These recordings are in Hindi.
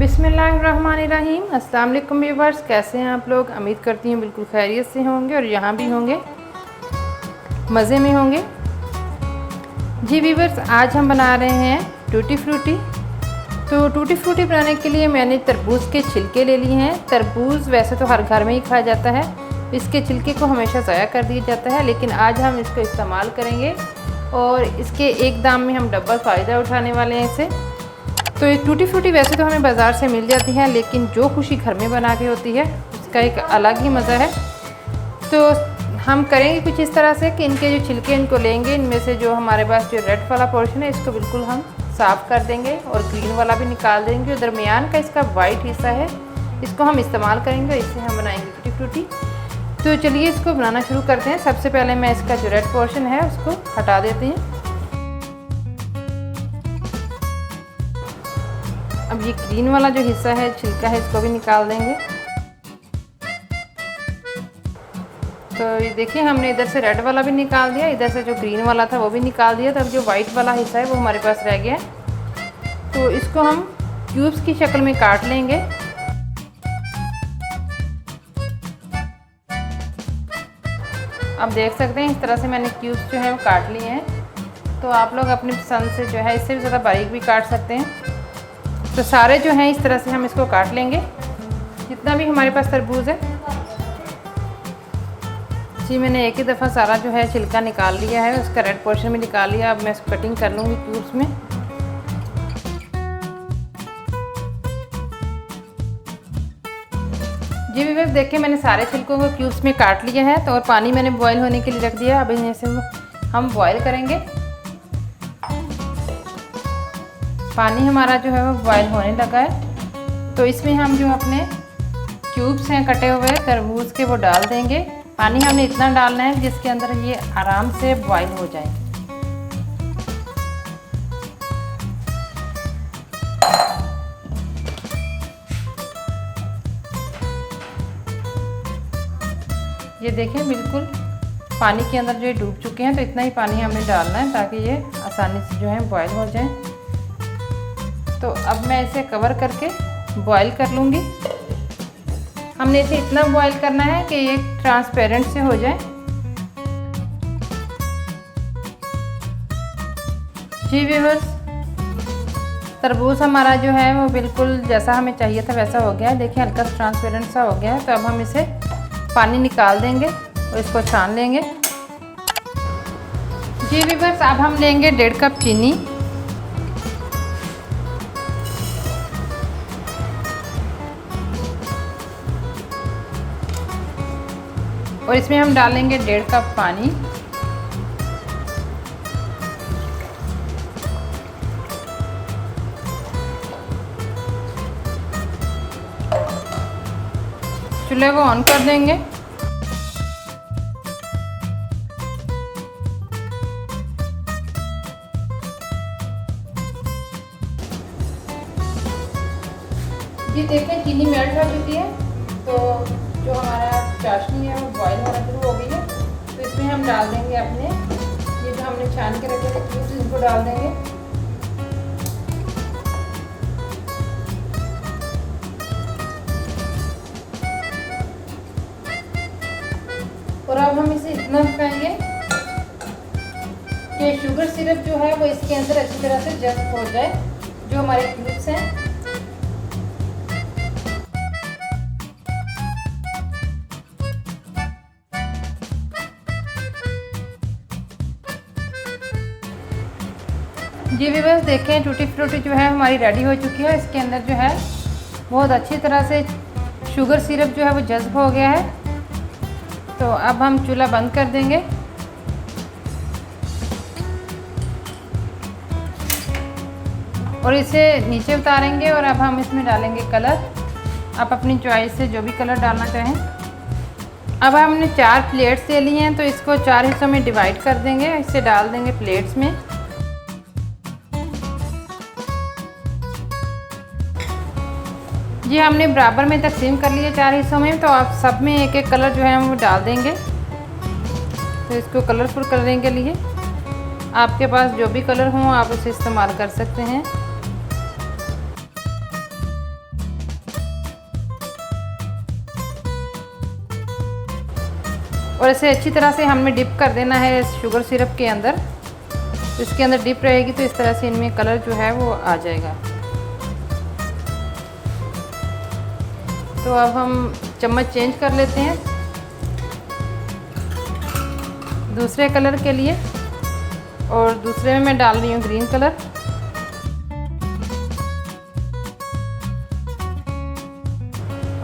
बिस्मिल्लाहिर्रहमानिर्रहीम। अस्सलाम वालेकुम व्यूअर्स, कैसे हैं आप लोग? उम्मीद करती हूँ बिल्कुल खैरियत से होंगे और यहाँ भी होंगे, मज़े में होंगे। जी व्यूअर्स, आज हम बना रहे हैं टूटी फ्रूटी। तो टूटी फ्रूटी बनाने के लिए मैंने तरबूज के छिलके ले लिए हैं। तरबूज वैसे तो हर घर में ही खाया जाता है, इसके छिलके को हमेशा ज़ाया कर दिया जाता है, लेकिन आज हम इसको इस्तेमाल करेंगे और इसके एक दाम में हम डबल फ़ायदा उठाने वाले हैं इसे। तो ये टूटी फ्रूटी वैसे तो हमें बाज़ार से मिल जाती है, लेकिन जो खुशी घर में बना के होती है उसका एक अलग ही मज़ा है। तो हम करेंगे कुछ इस तरह से कि इनके जो छिलके इनको लेंगे, इनमें से जो हमारे पास जो रेड वाला पोर्शन है इसको बिल्कुल हम साफ़ कर देंगे और ग्रीन वाला भी निकाल देंगे। और दरमियान का इसका वाइट हिस्सा है, इसको हम इस्तेमाल करेंगे, इससे हम बनाएंगे टूटी फ्रूटी। तो चलिए इसको बनाना शुरू करते हैं। सबसे पहले मैं इसका जो रेड पोर्शन है उसको हटा देती हूँ। अब ये ग्रीन वाला जो हिस्सा है, छिलका है, इसको भी निकाल देंगे। तो ये देखिए, हमने इधर से रेड वाला भी निकाल दिया, इधर से जो ग्रीन वाला था वो भी निकाल दिया। तो अब जो वाइट वाला हिस्सा है वो हमारे पास रह गया है। तो इसको हम क्यूब्स की शक्ल में काट लेंगे। आप देख सकते हैं इस तरह से मैंने क्यूब्स जो है वो काट लिए हैं। तो आप लोग अपनी पसंद से जो है इससे भी ज़्यादा बारीक भी काट सकते हैं। तो सारे जो हैं इस तरह से हम इसको काट लेंगे, जितना भी हमारे पास तरबूज है। जी, मैंने एक ही दफ़ा सारा जो है छिलका निकाल लिया है, उसका रेड पोर्शन भी निकाल लिया। अब मैं इसको कटिंग कर लूँगी क्यूब्स में। जी व्यूअर्स, देखिए मैंने सारे छिलकों को क्यूब्स में काट लिया है। तो और पानी मैंने बॉईल होने के लिए रख दिया। अब इन्हें से हम बॉईल करेंगे। पानी हमारा जो है वो बॉयल होने लगा है। तो इसमें हम जो अपने क्यूब्स हैं कटे हुए तरबूज के वो डाल देंगे। पानी हमने इतना डालना है जिसके अंदर ये आराम से बॉयल हो जाए। ये देखें, बिल्कुल पानी के अंदर जो ये डूब चुके हैं। तो इतना ही पानी हमने डालना है ताकि ये आसानी से जो है बॉयल हो जाए। तो अब मैं इसे कवर करके बॉईल कर लूँगी। हमने इसे इतना बॉईल करना है कि ये ट्रांसपेरेंट से हो जाए। जी व्यूअर्स, तरबूज हमारा जो है वो बिल्कुल जैसा हमें चाहिए था वैसा हो गया है। देखिए, हल्का सा ट्रांसपेरेंट सा हो गया है। तो अब हम इसे पानी निकाल देंगे और इसको छान लेंगे। जी व्यूअर्स, अब हम लेंगे 1.5 कप चीनी। और इसमें हम डालेंगे 1.5 कप पानी। चूल्हे को ऑन कर देंगे। जी देखिए, चीनी मेल्ट हो चुकी है। तो जो हमारा चाशनी है वो बॉईल होना शुरू हो गई है। तो इसमें हम डाल देंगे अपने ये जो हमने छान के रखे थे क्यूब्स, इनको डाल देंगे। और अब हम इसे इतना पकाएंगे कि शुगर सिरप जो है वो इसके अंदर अच्छी तरह से जज़्ब हो जाए, जो हमारे क्यूब्स हैं। जी व्यूअर्स, देखें टूटी फ्रूटी जो है हमारी रेडी हो चुकी है। इसके अंदर जो है बहुत अच्छी तरह से शुगर सिरप जो है वो जज़्ब हो गया है। तो अब हम चूल्हा बंद कर देंगे। और इसे नीचे उतारेंगे और अब हम इसमें डालेंगे कलर। आप अपनी चॉइस से जो भी कलर डालना चाहें। अब हमने 4 प्लेट्स ले ली हैं, तो इसको 4 हिस्सों में डिवाइड कर देंगे। इसे डाल देंगे प्लेट्स में। जी, हमने बराबर में तकसीम कर लिए 4 हिस्सों में। तो आप सब में एक एक कलर जो है हम वो डाल देंगे। तो इसको कलरफुल करने के लिए आपके पास जो भी कलर हो आप उसे इस्तेमाल कर सकते हैं। और इसे अच्छी तरह से हमने डिप कर देना है शुगर सिरप के अंदर। इसके अंदर डिप रहेगी तो इस तरह से इनमें कलर जो है वो आ जाएगा। तो अब हम चम्मच चेंज कर लेते हैं दूसरे कलर के लिए, और दूसरे में मैं डाल रही हूँ ग्रीन कलर।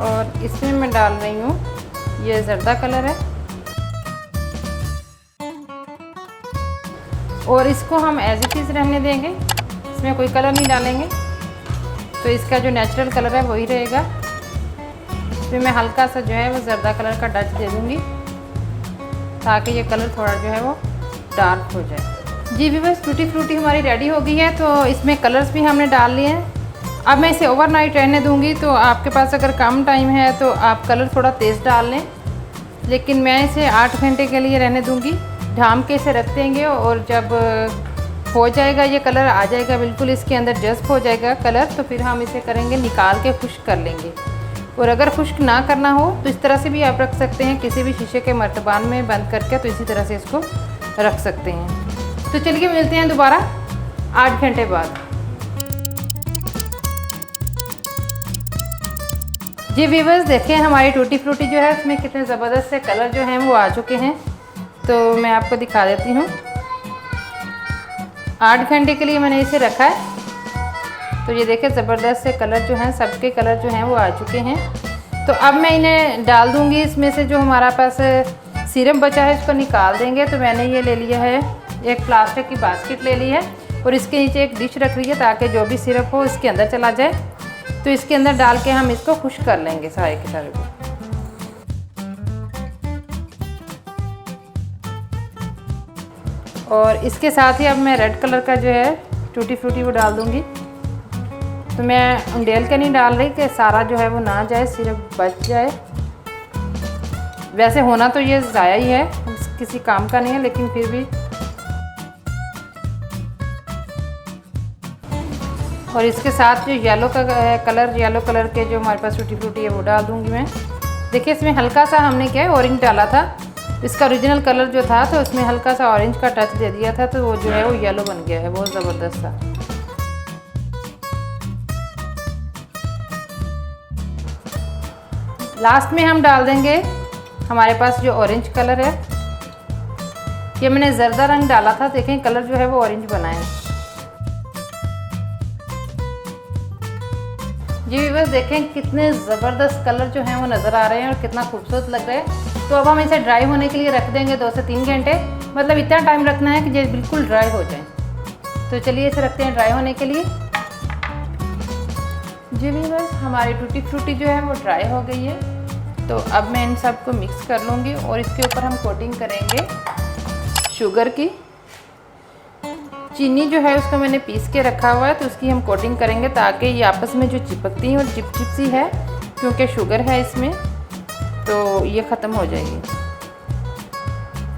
और इसमें मैं डाल रही हूँ ये जर्दा कलर है, और इसको हम एज इट इज़ रहने देंगे, इसमें कोई कलर नहीं डालेंगे। तो इसका जो नेचुरल कलर है वही रहेगा। इसमें मैं हल्का सा जो है वो जर्दा कलर का टच दे दूँगी ताकि ये कलर थोड़ा जो है वो डार्क हो जाए। जी व्यूअर्स, टूटी फ्रूटी हमारी रेडी हो गई है। तो इसमें कलर्स भी हमने डाल लिए हैं। अब मैं इसे ओवरनाइट रहने दूंगी। तो आपके पास अगर कम टाइम है तो आप कलर थोड़ा तेज़ डाल लें, लेकिन मैं इसे 8 घंटे के लिए रहने दूंगी। ढाम के इसे रख देंगे, और जब हो जाएगा ये कलर आ जाएगा बिल्कुल इसके अंदर जज्ब हो जाएगा कलर, तो फिर हम इसे करेंगे निकाल के खुश्क कर लेंगे। और अगर खुश्क ना करना हो तो इस तरह से भी आप रख सकते हैं, किसी भी शीशे के मर्तबान में बंद करके, तो इसी तरह से इसको रख सकते हैं। तो चलिए मिलते हैं दोबारा 8 घंटे बाद। जी व्यूअर्स, देखें हमारी टूटी फ्रूटी जो है इसमें कितने ज़बरदस्त से कलर जो हैं वो आ चुके हैं। तो मैं आपको दिखा देती हूँ। 8 घंटे के लिए मैंने इसे रखा है। तो ये देखें ज़बरदस्त से कलर जो हैं, सबके कलर जो हैं वो आ चुके हैं। तो अब मैं इन्हें डाल दूँगी इसमें से। जो हमारा पास सिरप बचा है इसको निकाल देंगे। तो मैंने ये ले लिया है, एक प्लास्टिक की बास्केट ले ली है, और इसके नीचे एक डिश रख रही है ताकि जो भी सिरप हो इसके अंदर चला जाए। तो इसके अंदर डाल के हम इसको खुश्क कर लेंगे सारे के सारे को। और इसके साथ ही अब मैं रेड कलर का जो है टूटी फ्रूटी वो डाल दूँगी। तो मैं उंडेल के नहीं डाल रही कि सारा जो है वो ना जाए, सिर्फ बच जाए। वैसे होना तो ये ज़ाया ही है, किसी काम का नहीं है, लेकिन फिर भी। और इसके साथ जो येलो का कलर, येलो कलर के जो हमारे पास टूटी फ्रूटी है वो डाल दूँगी मैं। देखिए इसमें हल्का सा हमने क्या है ऑरेंज डाला था। इसका ओरिजिनल कलर जो था तो उसमें हल्का सा ऑरेंज का टच दे दिया था, तो वो जो है वो येलो बन गया है, बहुत ज़बरदस्त सा। लास्ट में हम डाल देंगे हमारे पास जो ऑरेंज कलर है। ये मैंने जर्दा रंग डाला था, देखें कलर जो है वो ऑरेंज बना है। जी व्यूअर्स, देखें कितने ज़बरदस्त कलर जो हैं वो नज़र आ रहे हैं और कितना खूबसूरत लग रहा है। तो अब हम इसे ड्राई होने के लिए रख देंगे 2 से 3 घंटे। मतलब इतना टाइम रखना है कि ये बिल्कुल ड्राई हो जाए। तो चलिए इसे रखते हैं ड्राई होने के लिए। जी व्यूअर्स, हमारी टूटी फ्रूटी जो है वो ड्राई हो गई है। तो अब मैं इन सब को मिक्स कर लूँगी, और इसके ऊपर हम कोटिंग करेंगे शुगर की। चीनी जो है उसको मैंने पीस के रखा हुआ है, तो उसकी हम कोटिंग करेंगे ताकि ये आपस में जो चिपकती हैं और चिपचिप सी है, क्योंकि शुगर है इसमें, तो ये ख़त्म हो जाएगी।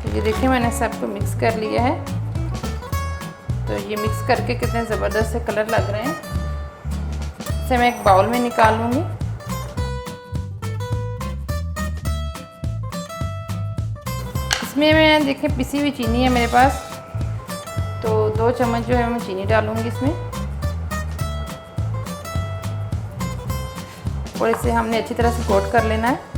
तो ये देखिए मैंने सबको मिक्स कर लिया है। तो ये मिक्स करके कितने ज़बरदस्त से कलर लग रहे हैं। इसे मैं एक बाउल में निकाल लूँगी। इसमें मैं देखिए पिसी हुई चीनी है मेरे पास, तो 2 चम्मच जो है मैं चीनी डालूँगी इसमें। और इसे हमने अच्छी तरह से कोट कर लेना है।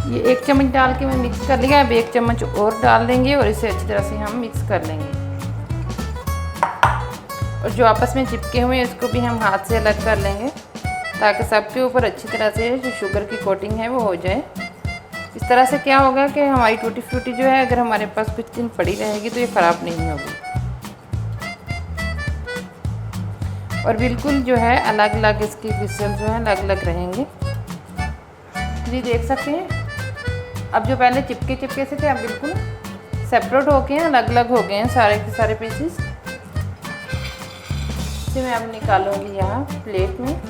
ये 1 चम्मच डाल के मैं मिक्स कर लिया। अब 1 चम्मच और डाल देंगे और इसे अच्छी तरह से हम मिक्स कर लेंगे। और जो आपस में चिपके हुए हैं इसको भी हम हाथ से अलग कर लेंगे, ताकि सबके ऊपर अच्छी तरह से जो शुगर की कोटिंग है वो हो जाए। इस तरह से क्या होगा कि हमारी टूटी फ्रूटी जो है अगर हमारे पास कुछ दिन पड़ी रहेगी तो ये ख़राब नहीं होगी। और बिल्कुल जो है अलग अलग इसकी क्रिस्टल जो है अलग अलग रहेंगे। जी देख सकते हैं, अब जो पहले चिपके चिपके से थे अब बिल्कुल सेपरेट हो गए हैं, अलग अलग हो गए हैं सारे के सारे पीसेस। इसे मैं अब निकालूंगी यहाँ प्लेट में।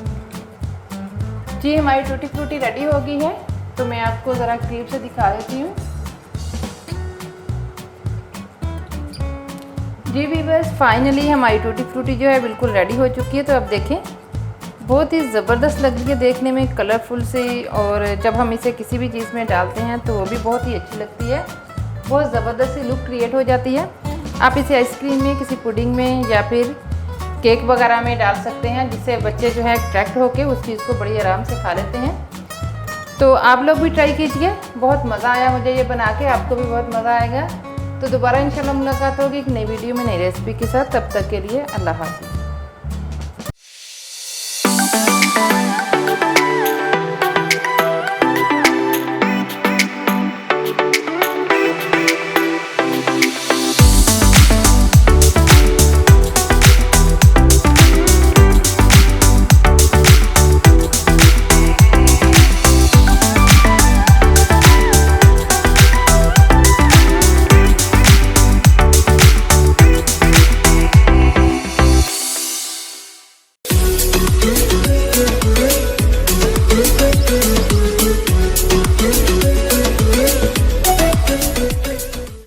जी हमारी टूटी फ्रूटी रेडी हो गई है। तो मैं आपको ज़रा करीब से दिखा देती हूँ। जी व्यूअर्स, फाइनली हमारी टूटी फ्रूटी जो है बिल्कुल रेडी हो चुकी है। तो अब देखें बहुत ही ज़बरदस्त लगती है देखने में, कलरफुल सी, और जब हम इसे किसी भी चीज़ में डालते हैं तो वो भी बहुत ही अच्छी लगती है। बहुत ज़बरदस्त सी लुक क्रिएट हो जाती है। आप इसे आइसक्रीम में, किसी पुडिंग में या फिर केक वगैरह में डाल सकते हैं, जिससे बच्चे जो है अट्रैक्ट होकर उस चीज़ को बड़ी आराम से खा लेते हैं। तो आप लोग भी ट्राई कीजिए, बहुत मज़ा आया मुझे ये बना के, आपको भी बहुत मज़ा आएगा। तो दोबारा इंशाल्लाह मुलाकात होगी एक नई वीडियो में, नई रेसिपी के साथ। तब तक के लिए अल्लाह हाफ़िज़।